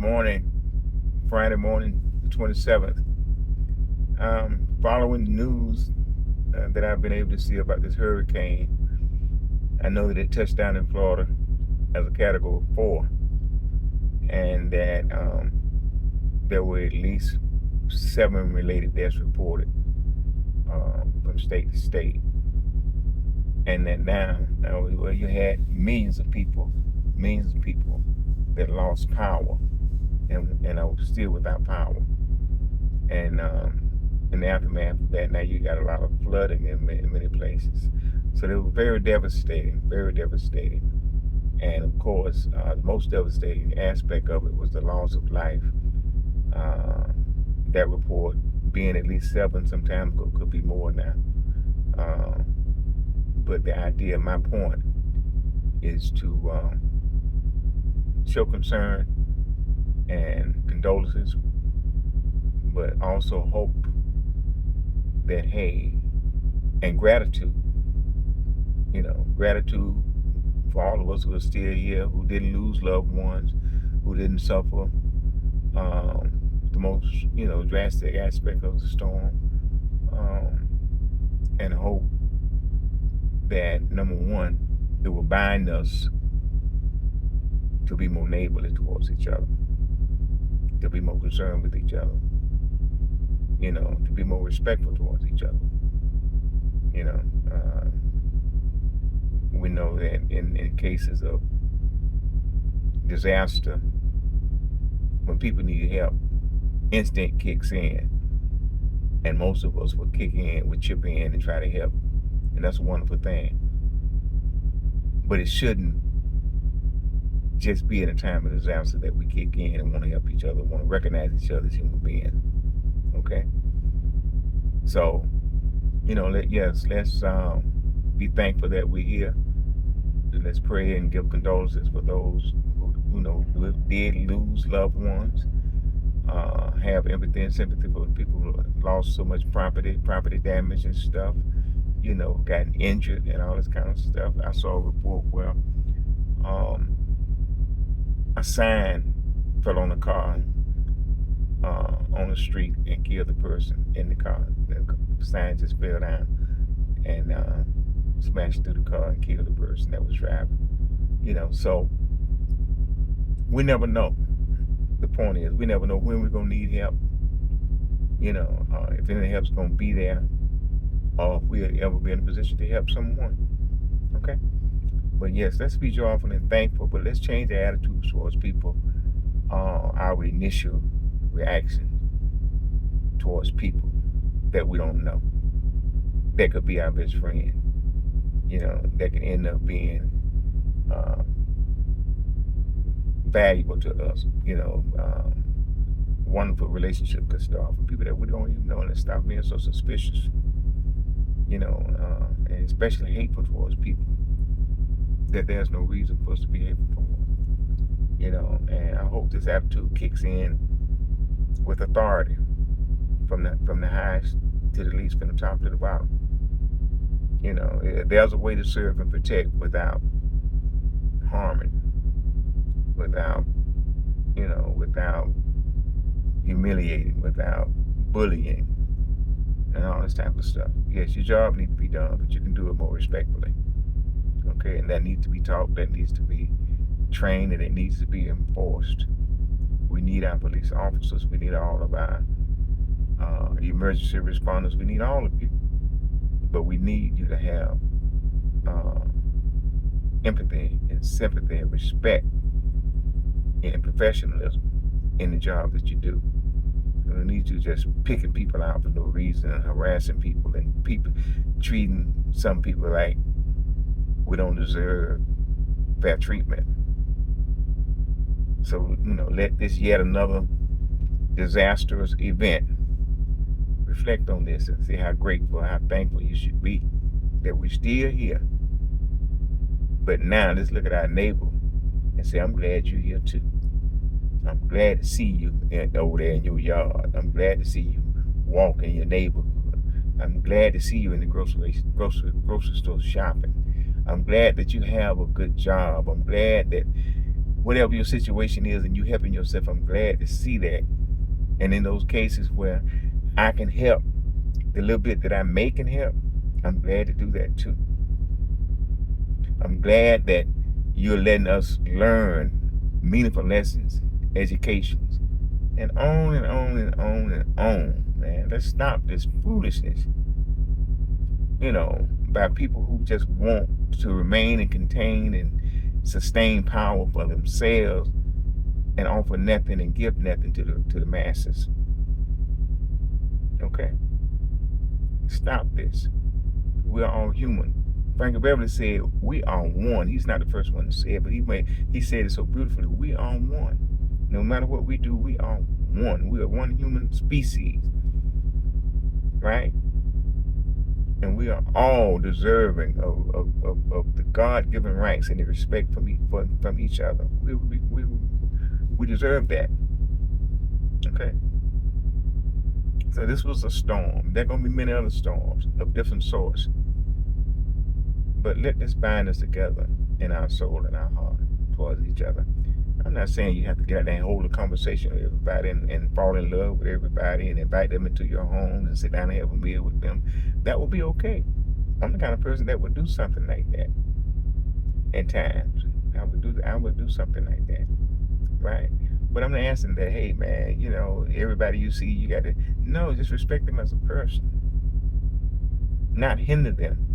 Good morning, Friday morning, the 27th. Following the news that I've been able to see about this hurricane, I know that it touched down in Florida as a category 4, and that there were at least 7 related deaths reported from state to state. And that now, well, you had millions of people that lost power and are still without power. And in the aftermath of that, now you got a lot of flooding in many places. So they were very devastating, very devastating. And of course, the most devastating aspect of it was the loss of life. That report being at least 7, sometimes could be more now. But the idea, my point, is to show concern and condolences, but also hope that, hey, and gratitude, gratitude for all of us who are still here, who didn't lose loved ones, who didn't suffer the most, drastic aspect of the storm, and hope that, number one, it will bind us to be more neighborly towards each other, to be more concerned with each other, to be more respectful towards each other. We know that in cases of disaster, when people need help, instinct kicks in, and most of us would chip in and try to help, and that's a wonderful thing. But it shouldn't just be in a time of disaster that we kick in and want to help each other, want to recognize each other as human beings. Okay, so let's be thankful that we're here. Let's pray and give condolences for those who did lose loved ones. Have empathy and sympathy for people who lost so much property damage and stuff. Gotten injured and all this kind of stuff. I saw a report where a sign fell on a car on the street and killed the person in the car. The sign just fell down and smashed through the car and killed the person that was driving. So we never know. The point is, we never know when we're gonna need help. If any help's gonna be there, or if we'll ever be in a position to help someone. Okay. But yes, let's be joyful and thankful. But let's change the attitudes towards people. Our initial reaction towards people that we don't know, that could be our best friend. That can end up being valuable to us. Wonderful relationship could start from people that we don't even know, and let's stop being so suspicious. And especially hateful towards people that there's no reason for us to be hateful for. And I hope this attitude kicks in with authority from the highest to the least, from the top to the bottom. There's a way to serve and protect without harming, without humiliating, without bullying, and all this type of stuff. Yes, your job needs to be done, but you can do it more respectfully. Okay, and that needs to be taught, that needs to be trained, and it needs to be enforced. We need our police officers. We need all of our emergency responders. We need all of you. But we need you to have empathy and sympathy and respect and professionalism in the job that you do. We don't need you just picking people out for no reason and harassing people and treating some people like we don't deserve fair treatment. So, let this yet another disastrous event reflect on this and see how grateful, how thankful you should be that we're still here. But now let's look at our neighbor and say, I'm glad you're here too. I'm glad to see you over there in your yard. I'm glad to see you walk in your neighborhood. I'm glad to see you in the grocery store shopping. I'm glad that you have a good job. I'm glad that whatever your situation is and you helping yourself, I'm glad to see that. And in those cases where I can help, the little bit that I may can help, I'm glad to do that too. I'm glad that you're letting us learn meaningful lessons, educations, and on and on and on and on, man. Let's stop this foolishness, by people who just want to remain and contain and sustain power for themselves and offer nothing and give nothing to the masses. Okay? Stop this. We're all human. Franklin Beverly said, "We are one." He's not the first one to say it, but he said it so beautifully. We are one. No matter what we do, we are one. We are one human species, right? And we are all deserving of the God-given rights and the respect from each other. We deserve that. Okay. So this was a storm. There are going to be many other storms of different sorts. But let this bind us together in our soul and our heart towards each other. I'm not saying you have to get out there and hold a conversation with everybody and fall in love with everybody and invite them into your home and sit down and have a meal with them. That would be okay. I'm the kind of person that would do something like that at times. I would do something like that, right? But I'm not asking that, hey man, everybody you see, you got to, no, just respect them as a person, not hinder them.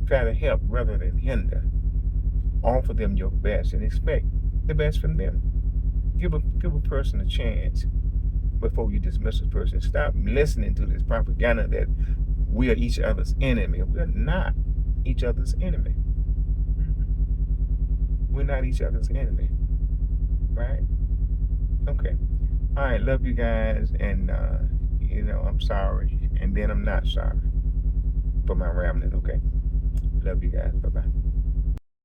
Try to help rather than hinder. Offer them your best and expect the best from them. Give a person a chance before you dismiss a person. Stop listening to this propaganda that we are each other's enemy. We're not each other's enemy. We're not each other's enemy, right? Okay. All right. Love you guys, and I'm sorry, and then I'm not sorry for my rambling. Okay. Love you guys. Bye bye.